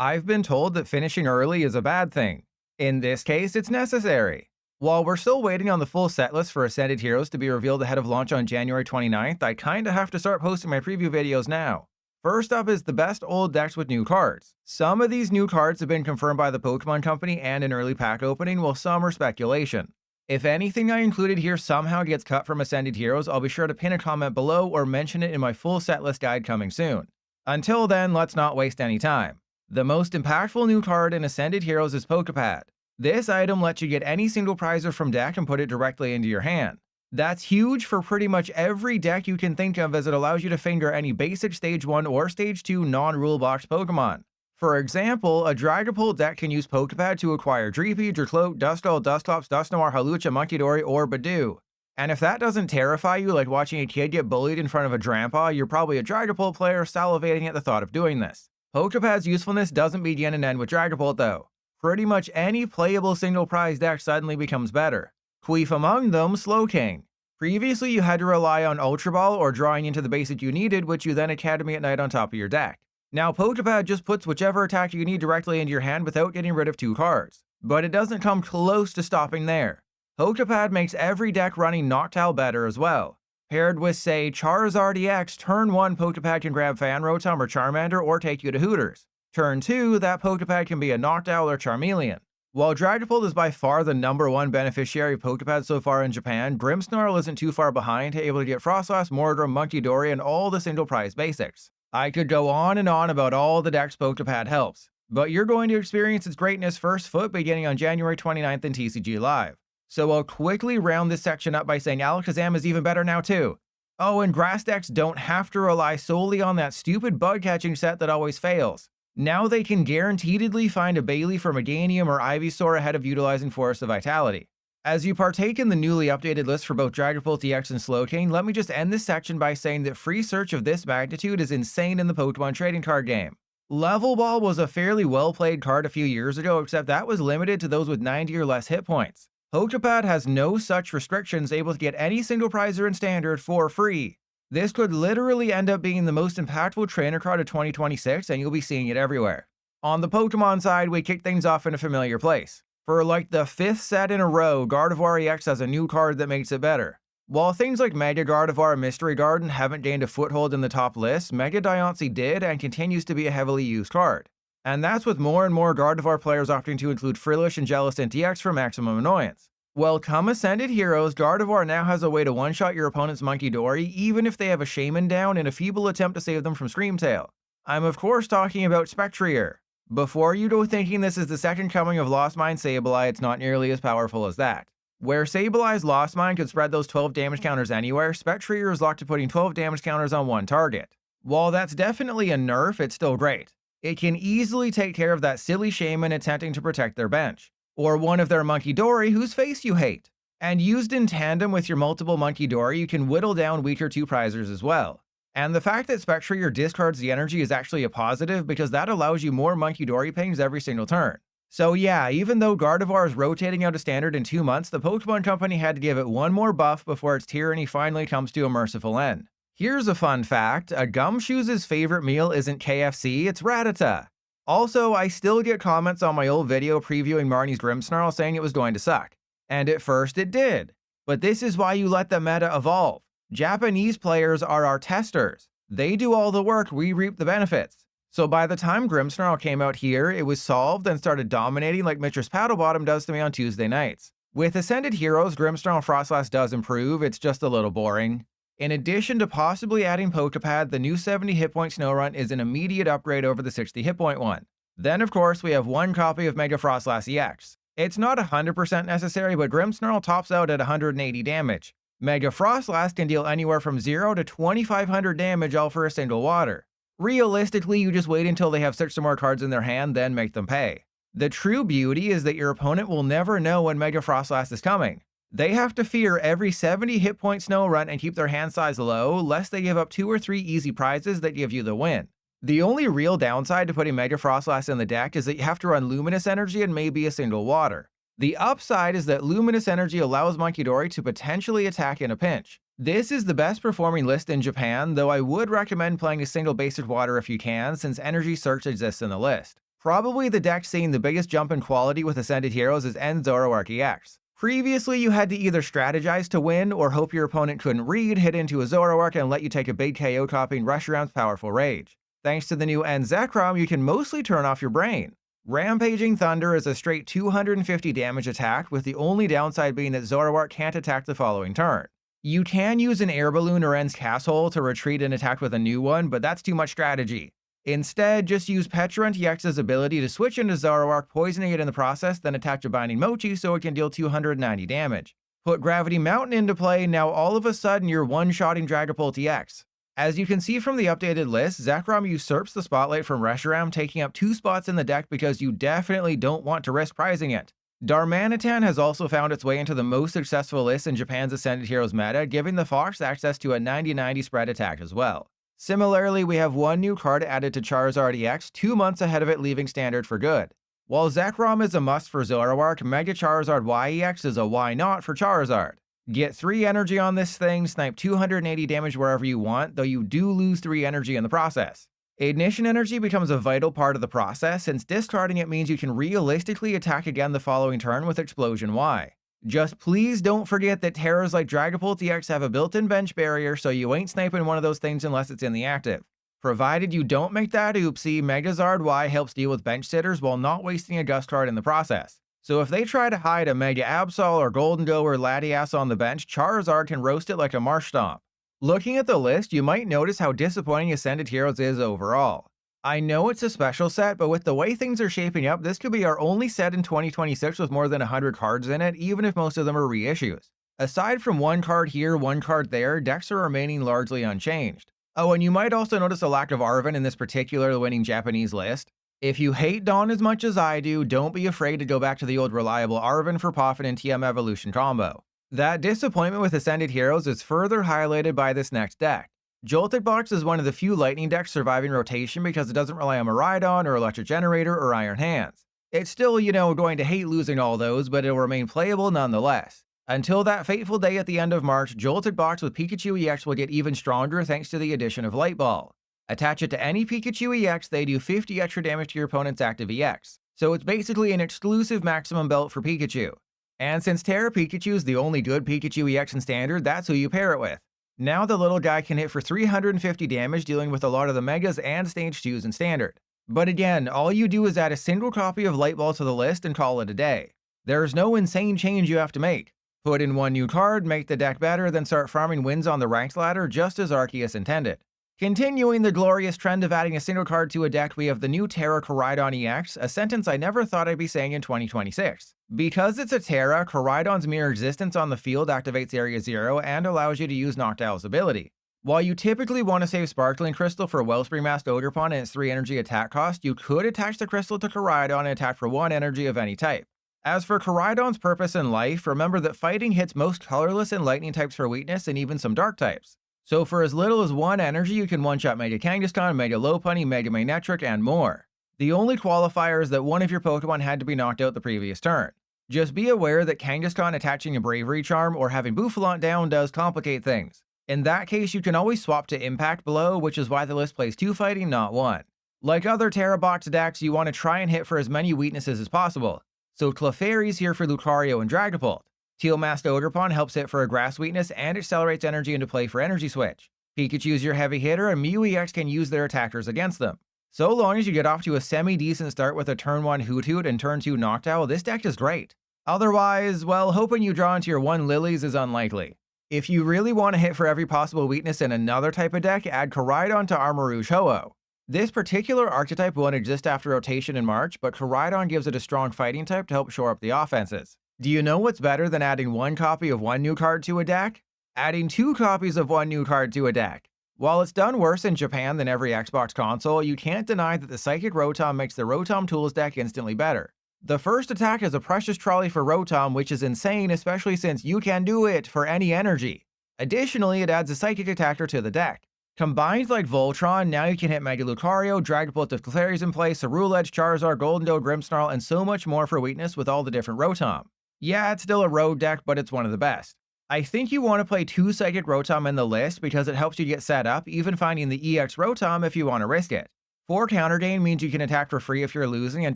I've been told that finishing early is a bad thing. In this case, it's necessary. While we're still waiting on the full setlist for Ascended Heroes to be revealed ahead of launch on January 29th, I kinda have to start posting my preview videos now. First up is the best old decks with new cards. Some of these new cards have been confirmed by the Pokemon Company and an early pack opening, while some are speculation. If anything I included here somehow gets cut from Ascended Heroes, I'll be sure to pin a comment below or mention it in my full setlist guide coming soon. Until then, let's not waste any time. The most impactful new card in Ascended Heroes is POKEPAD. This item lets you get any single prizer from deck and put it directly into your hand. That's huge for pretty much every deck you can think of, as it allows you to finger any basic Stage 1 or Stage 2 non-rule box Pokemon. For example, a Dragapult deck can use POKEPAD to acquire Dreepy, Drakloak, Duskull, Dusclops, Dusknoir, Hawlucha, Munkidori, or Budew. And if that doesn't terrify you like watching a kid get bullied in front of a grandpa, you're probably a Dragapult player salivating at the thought of doing this. POKEPAD's usefulness doesn't begin and end with Dragapult though. Pretty much any playable single prize deck suddenly becomes better. Chief among them, Slowking. Previously you had to rely on Ultra Ball or drawing into the basic you needed, which you then Academy at night on top of your deck. Now POKEPAD just puts whichever attack you need directly into your hand without getting rid of 2 cards. But it doesn't come close to stopping there. POKEPAD makes every deck running Noctowl better as well. Paired with, say, Charizard EX, turn 1 POKEPAD can grab Fanrotom or Charmander or take you to Hooters. Turn 2, that POKEPAD can be a Noctowl or Charmeleon. While Dragapult is by far the #1 beneficiary of POKEPAD so far in Japan, Grimmsnarl isn't too far behind, able to get Froslass, Mordor, Munkidori, and all the single prize basics. I could go on and on about all the decks POKEPAD helps, but you're going to experience its greatness first foot beginning on January 29th in TCG Live. So I'll quickly round this section up by saying Alakazam is even better now too. Oh, and grass decks don't have to rely solely on that stupid bug catching set that always fails. Now they can guaranteedly find a Bailey for Meganium or Ivysaur ahead of utilizing Forest of Vitality. As you partake in the newly updated list for both Dragapult EX and Slowking, let me just end this section by saying that free search of this magnitude is insane in the Pokemon trading card game. Level Ball was a fairly well-played card a few years ago, except that was limited to those with 90 or less hit points. POKEPAD has no such restrictions, able to get any single prizer in Standard for free. This could literally end up being the most impactful trainer card of 2026, and you'll be seeing it everywhere. On the Pokemon side, we kick things off in a familiar place. For like the 5th set in a row, Gardevoir EX has a new card that makes it better. While things like Mega Gardevoir and Mystery Garden haven't gained a foothold in the top list, Mega Diancie did and continues to be a heavily used card. And that's with more and more Gardevoir players opting to include Frillish and Jellicent EX for maximum annoyance. Well, come Ascended Heroes, Gardevoir now has a way to one-shot your opponent's Munkidori, even if they have a Shaman down in a feeble attempt to save them from Screamtail. I'm of course talking about Spectrier. Before you go thinking this is the second coming of Lost Mine Sableye, it's not nearly as powerful as that. Where Sableye's Lost Mine could spread those 12 damage counters anywhere, Spectrier is locked to putting 12 damage counters on one target. While that's definitely a nerf, it's still great. It can easily take care of that silly Shaman attempting to protect their bench, or one of their Munkidori whose face you hate. And used in tandem with your multiple Munkidori, you can whittle down weaker 2 prizers as well. And the fact that Spectrier discards the energy is actually a positive, because that allows you more Munkidori pings every single turn. So yeah, even though Gardevoir is rotating out of Standard in 2 months, the Pokemon Company had to give it one more buff before its tyranny finally comes to a merciful end. Here's a fun fact, a Gumshoe's favorite meal isn't KFC, it's Rattata. Also, I still get comments on my old video previewing Marnie's Grimmsnarl saying it was going to suck. And at first it did. But this is why you let the meta evolve. Japanese players are our testers. They do all the work, we reap the benefits. So by the time Grimmsnarl came out here, it was solved and started dominating like Mistress Paddlebottom does to me on Tuesday nights. With Ascended Heroes, Grimmsnarl Froslass does improve, it's just a little boring. In addition to possibly adding POKEPAD, the new 70 hit point Snorunt is an immediate upgrade over the 60 hit point one. Then of course we have one copy of Mega Froslass EX. It's not 100% necessary, but Grimmsnarl tops out at 180 damage. Mega Froslass can deal anywhere from 0 to 2500 damage all for a single water. Realistically, you just wait until they have 6 or more cards in their hand, then make them pay. The true beauty is that your opponent will never know when Mega Froslass is coming. They have to fear every 70 hit point Snorunt and keep their hand size low, lest they give up 2 or 3 easy prizes that give you the win. The only real downside to putting Mega Froslass in the deck is that you have to run Luminous Energy and maybe a single water. The upside is that Luminous Energy allows Munkidori to potentially attack in a pinch. This is the best performing list in Japan, though I would recommend playing a single basic water if you can, since Energy Search exists in the list. Probably the deck seeing the biggest jump in quality with Ascended Heroes is End Zoroark EX. Previously, you had to either strategize to win or hope your opponent couldn't read, hit into a Zoroark, and let you take a big KO copying Reshiram's powerful rage. Thanks to the new End Zekrom, you can mostly turn off your brain. Rampaging Thunder is a straight 250 damage attack, with the only downside being that Zoroark can't attack the following turn. You can use an Air Balloon or End's Castle to retreat and attack with a new one, but that's too much strategy. Instead, just use Petulant EX's ability to switch into Zoroark, poisoning it in the process, then attack a Binding Mochi so it can deal 290 damage. Put Gravity Mountain into play, now all of a sudden you're one-shotting Dragapult EX. As you can see from the updated list, Zekrom usurps the spotlight from Reshiram, taking up 2 spots in the deck because you definitely don't want to risk prizing it. Darmanitan has also found its way into the most successful list in Japan's Ascended Heroes meta, giving the Fox access to a 90-90 spread attack as well. Similarly, we have one new card added to Charizard EX 2 months ahead of it leaving Standard for good. While Zekrom is a must for Zoroark, Mega Charizard YEX is a why not for Charizard. Get 3 energy on this thing, snipe 280 damage wherever you want, though you do lose 3 energy in the process. Ignition Energy becomes a vital part of the process, since discarding it means you can realistically attack again the following turn with Explosion Y. Just please don't forget that Teras like Dragapult EX have a built-in bench barrier, so you ain't sniping one of those things unless it's in the active. Provided you don't make that oopsie, Megazard Y helps deal with bench sitters while not wasting a Gust card in the process. So if they try to hide a Mega Absol or Golden Go or Latias on the bench, Charizard can roast it like a Marsh Stomp. Looking at the list, you might notice how disappointing Ascended Heroes is overall. I know it's a special set, but with the way things are shaping up, this could be our only set in 2026 with more than 100 cards in it, even if most of them are reissues. Aside from one card here, one card there, decks are remaining largely unchanged. Oh, and you might also notice a lack of Arven in this particular winning Japanese list. If you hate Dawn as much as I do, don't be afraid to go back to the old reliable Arven for Poffin and TM Evolution combo. That disappointment with Ascended Heroes is further highlighted by this next deck. Joltik Box is one of the few Lightning decks surviving rotation because it doesn't rely on Miraidon or Electric Generator or Iron Hands. It's still, going to hate losing all those, but it'll remain playable nonetheless. Until that fateful day at the end of March, Joltik Box with Pikachu EX will get even stronger thanks to the addition of Light Ball. Attach it to any Pikachu EX, they do 50 extra damage to your opponent's active EX. So it's basically an exclusive maximum belt for Pikachu. And since Tera Pikachu is the only good Pikachu EX in Standard, that's who you pair it with. Now the little guy can hit for 350 damage, dealing with a lot of the Megas and Stage 2s in Standard. But again, all you do is add a single copy of Light Ball to the list and call it a day. There's no insane change you have to make. Put in one new card, make the deck better, then start farming wins on the ranked ladder just as Arceus intended. Continuing the glorious trend of adding a single card to a deck, we have the new Tera Coridon EX, a sentence I never thought I'd be saying in 2026. Because it's a Tera, Coridon's mere existence on the field activates Area 0 and allows you to use Noctowl's ability. While you typically want to save Sparkling Crystal for Wellspring Masked Ogerpon and its 3 energy attack cost, you could attach the crystal to Coridon and attack for 1 energy of any type. As for Coridon's purpose in life, remember that fighting hits most colorless and lightning types for weakness and even some dark types. So for as little as 1 energy, you can one-shot Mega Kangaskhan, Mega Lopunny, Mega Manectric, and more. The only qualifier is that one of your Pokemon had to be knocked out the previous turn. Just be aware that Kangaskhan attaching a Bravery Charm or having Bouffalant down does complicate things. In that case, you can always swap to Impact Blow, which is why the list plays 2 fighting, not 1. Like other Tera Box decks, you want to try and hit for as many weaknesses as possible. So Clefairy's here for Lucario and Dragapult. Teal Masked Ogerpon helps hit for a grass weakness and accelerates energy into play for Energy Switch. Pikachu's your heavy hitter, and Mew EX can use their attackers against them. So long as you get off to a semi-decent start with a turn 1 Hoothoot and turn 2 Noctowl, this deck is great. Otherwise, well, hoping you draw into your 1 Lilies is unlikely. If you really want to hit for every possible weakness in another type of deck, add Coridon to Armarouge Ho-Oh. This particular archetype won't exist after rotation in March, but Coridon gives it a strong fighting type to help shore up the offenses. Do you know what's better than adding 1 copy of 1 new card to a deck? Adding 2 copies of 1 new card to a deck. While it's done worse in Japan than every Xbox console, you can't deny that the Psychic Rotom makes the Rotom Tools deck instantly better. The first attack is a Precious Trolley for Rotom, which is insane, especially since you can do it for any energy. Additionally, it adds a Psychic attacker to the deck. Combined like Voltron, now you can hit Mega Lucario, Dragapult if Clefairy's in place, Ceruledge, Charizard, Golden Doe, Grimmsnarl, and so much more for weakness with all the different Rotom. Yeah, it's still a road deck, but it's one of the best. I think you want to play 2 Psychic Rotom in the list because it helps you get set up, even finding the EX Rotom if you want to risk it. 4 counter gain means you can attack for free if you're losing, and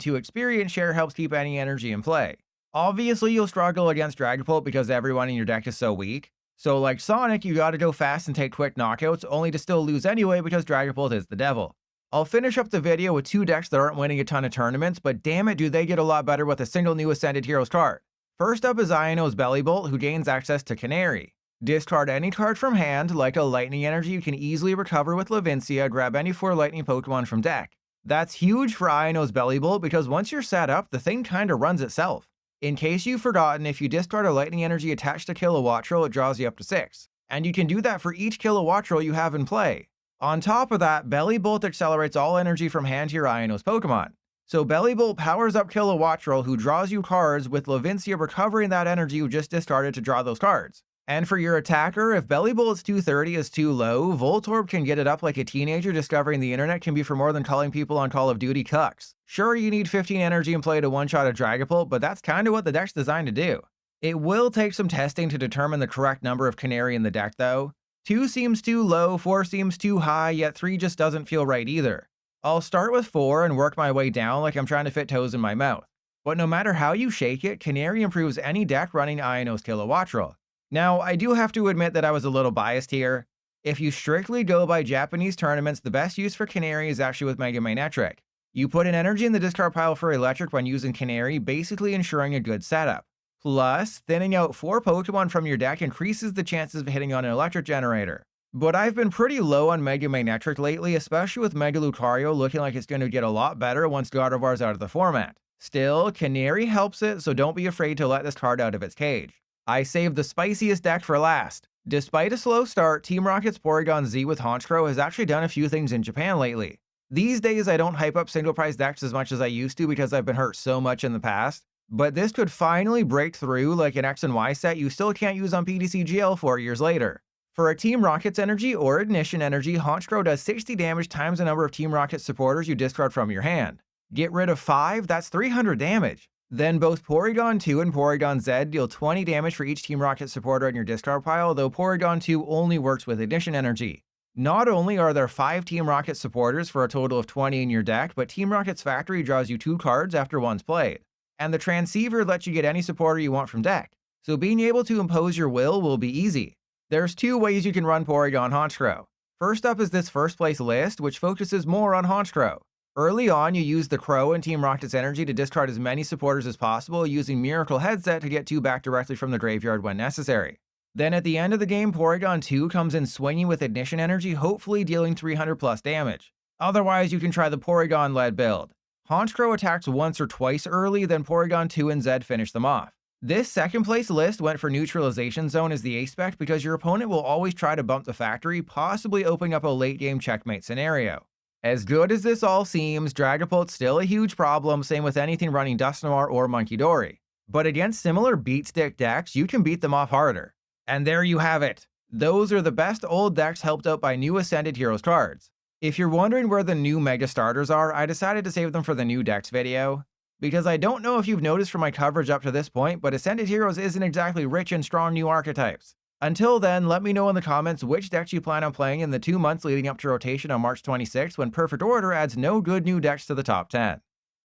2 experience share helps keep any energy in play. Obviously, you'll struggle against Dragapult because everyone in your deck is so weak. So like Sonic, you gotta go fast and take quick knockouts, only to still lose anyway because Dragapult is the devil. I'll finish up the video with 2 decks that aren't winning a ton of tournaments, but damn it do they get a lot better with a single new Ascended Heroes card. First up is Iono's Bellybolt, who gains access to Canary. Discard any card from hand, like a Lightning Energy you can easily recover with Levincia, grab any 4 Lightning Pokemon from deck. That's huge for Iono's Bellybolt because once you're set up, the thing kinda runs itself. In case you've forgotten, if you discard a Lightning Energy attached to Kilowattrel, it draws you up to 6. And you can do that for each Kilowattrel you have in play. On top of that, Bellybolt accelerates all energy from hand to your Iono's Pokemon. So Bellybolt powers up Kilowattrel, who draws you cards, with Levincia recovering that energy you just discarded to draw those cards. And for your attacker, if Bellybolt's 230 is too low, Voltorb can get it up like a teenager discovering the internet can be for more than calling people on Call of Duty cucks. Sure, you need 15 energy in play to one-shot a Dragapult, but that's kinda what the deck's designed to do. It will take some testing to determine the correct number of Canary in the deck though. 2 seems too low, 4 seems too high, yet 3 just doesn't feel right either. I'll start with 4 and work my way down like I'm trying to fit toes in my mouth. But no matter how you shake it, Canary improves any deck running Iono's Kilowattrel. Now, I do have to admit that I was a little biased here. If you strictly go by Japanese tournaments, the best use for Canary is actually with Mega Magnetric. You put an energy in the discard pile for Electric when using Canary, basically ensuring a good setup. Plus, thinning out 4 Pokemon from your deck increases the chances of hitting on an Electric generator. But I've been pretty low on Mega Magnetric lately, especially with Mega Lucario looking like it's going to get a lot better once Gardevoir's out of the format. Still, Canary helps it, so don't be afraid to let this card out of its cage. I saved the spiciest deck for last. Despite a slow start, Team Rocket's Porygon-Z with Honchkrow has actually done a few things in Japan lately. These days I don't hype up single price decks as much as I used to because I've been hurt so much in the past, but this could finally break through like an X and Y set you still can't use on PTCGL 4 years later. For a Team Rocket's energy or Ignition energy, Honchkrow does 60 damage times the number of Team Rocket supporters you discard from your hand. Get rid of 5, that's 300 damage. Then both Porygon-2 and Porygon-Z deal 20 damage for each Team Rocket supporter in your discard pile, though Porygon-2 only works with Ignition energy. Not only are there 5 Team Rocket supporters for a total of 20 in your deck, but Team Rocket's Factory draws you 2 cards after one's played. And the Transceiver lets you get any supporter you want from deck, so being able to impose your will be easy. There's 2 ways you can run Porygon Honchkrow. First up is this first place list, which focuses more on Honchkrow. Early on, you use the Crow and Team Rocket's energy to discard as many supporters as possible, using Miracle Headset to get 2 back directly from the graveyard when necessary. Then at the end of the game, Porygon-2 comes in swinging with Ignition energy, hopefully dealing 300 plus damage. Otherwise, you can try the Porygon-led build. Honchkrow attacks once or twice early, then Porygon-2 and Z finish them off. This second place list went for Neutralization Zone as the aspect because your opponent will always try to bump the Factory, possibly opening up a late game checkmate scenario. As good as this all seems, Dragapult's still a huge problem, same with anything running Dusknoir or Munkidori. But against similar beatstick decks, you can beat them off harder. And there you have it. Those are the best old decks helped out by new Ascended Heroes cards. If you're wondering where the new Mega Starters are, I decided to save them for the new decks video. Because I don't know if you've noticed from my coverage up to this point, but Ascended Heroes isn't exactly rich in strong new archetypes. Until then, let me know in the comments which decks you plan on playing in the 2 months leading up to rotation on March 26th when Perfect Order adds no good new decks to the top 10.